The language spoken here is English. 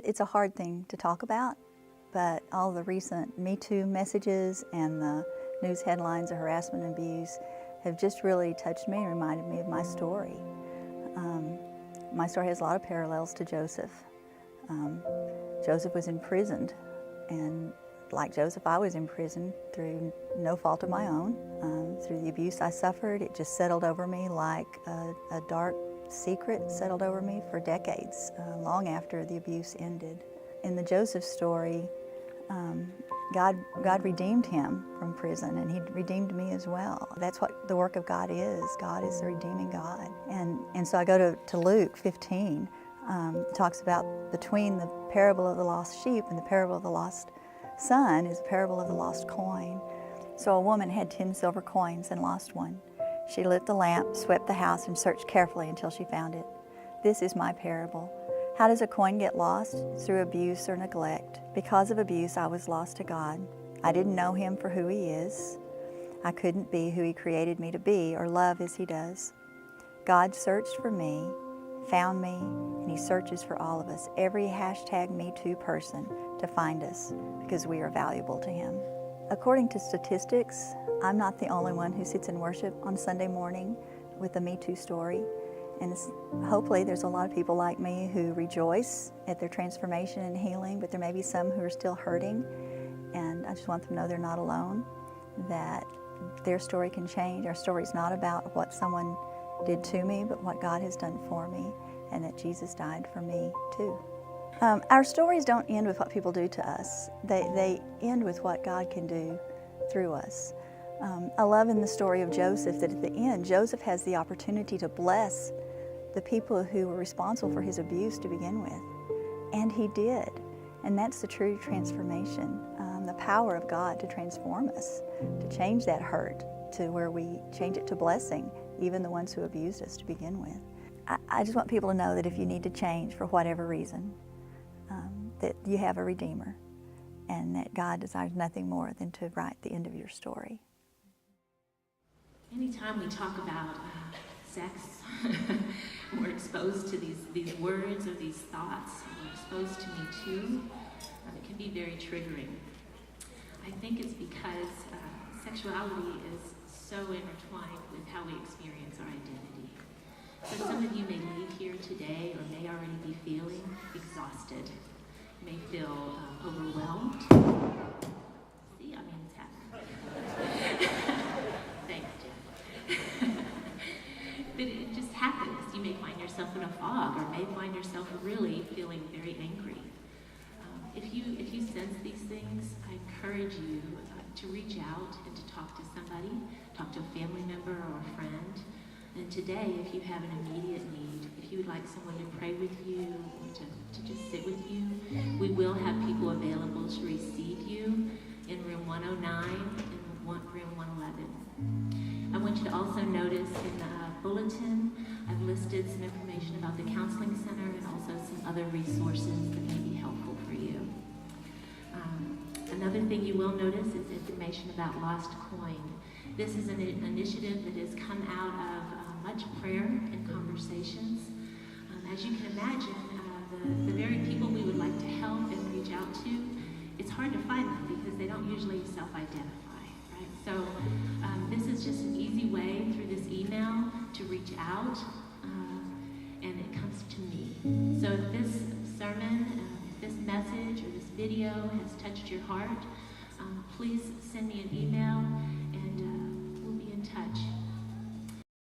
It's a hard thing to talk about, but all the recent Me Too messages and the news headlines of harassment and abuse have just really touched me and reminded me of my story. My story has a lot of parallels to Joseph. Joseph was imprisoned, and like Joseph, I was imprisoned through no fault of my own. Through the abuse I suffered, it just settled over me like a dark secret settled over me for decades, long after the abuse ended. In the Joseph story, God redeemed him from prison, and he redeemed me as well. That's what the work of God is. God is the redeeming God. And so I go to Luke 15, talks about between the parable of the lost sheep and the parable of the lost son is the parable of the lost coin. So a woman had 10 silver coins and lost one. She lit the lamp, swept the house, and searched carefully until she found it. This is my parable. How does a coin get lost? Through abuse or neglect. Because of abuse, I was lost to God. I didn't know him for who he is. I couldn't be who he created me to be or love as he does. God searched for me, found me, and he searches for all of us, every #MeToo person, to find us because we are valuable to him. According to statistics, I'm not the only one who sits in worship on Sunday morning with a Me Too story. And hopefully there's a lot of people like me who rejoice at their transformation and healing, but there may be some who are still hurting. And I just want them to know they're not alone, that their story can change. Our story's not about what someone did to me, but what God has done for me, and that Jesus died for me too. Our stories don't end with what people do to us. They end with what God can do through us. I love in the story of Joseph that at the end, Joseph has the opportunity to bless the people who were responsible for his abuse to begin with. And he did. And that's the true transformation, the power of God to transform us, to change that hurt to where we change it to blessing, even the ones who abused us to begin with. I just want people to know that if you need to change for whatever reason, that you have a Redeemer, and that God desires nothing more than to write the end of your story. Anytime we talk about sex, we're exposed to these words or these thoughts, we're exposed to Me Too, it can be very triggering. I think it's because sexuality is so intertwined with how we experience our identity. So some of you may leave here today or may already be feeling exhausted, may feel overwhelmed. See, I mean, it's happening. Thanks, Jeff. But it just happens. You may find yourself in a fog, or may find yourself really feeling very angry. If you sense these things, I encourage you to reach out and to talk to somebody, talk to a family member or a friend. And today, if you have an immediate need, if you would like someone to pray with you, or to just sit with you, we will have people available to receive you in room 109 and room 111. I want you to also notice in the bulletin, I've listed some information about the counseling center and also some other resources that may be helpful for you. Another thing you will notice is information about Lost Coin. This is an initiative that has come out of much prayer and conversations. As you can imagine, the very people we would like to help and reach out to, it's hard to find them because they don't usually self-identify, right? So this is just an easy way through this email to reach out, and it comes to me. So if this sermon, this message, or this video has touched your heart, please send me an email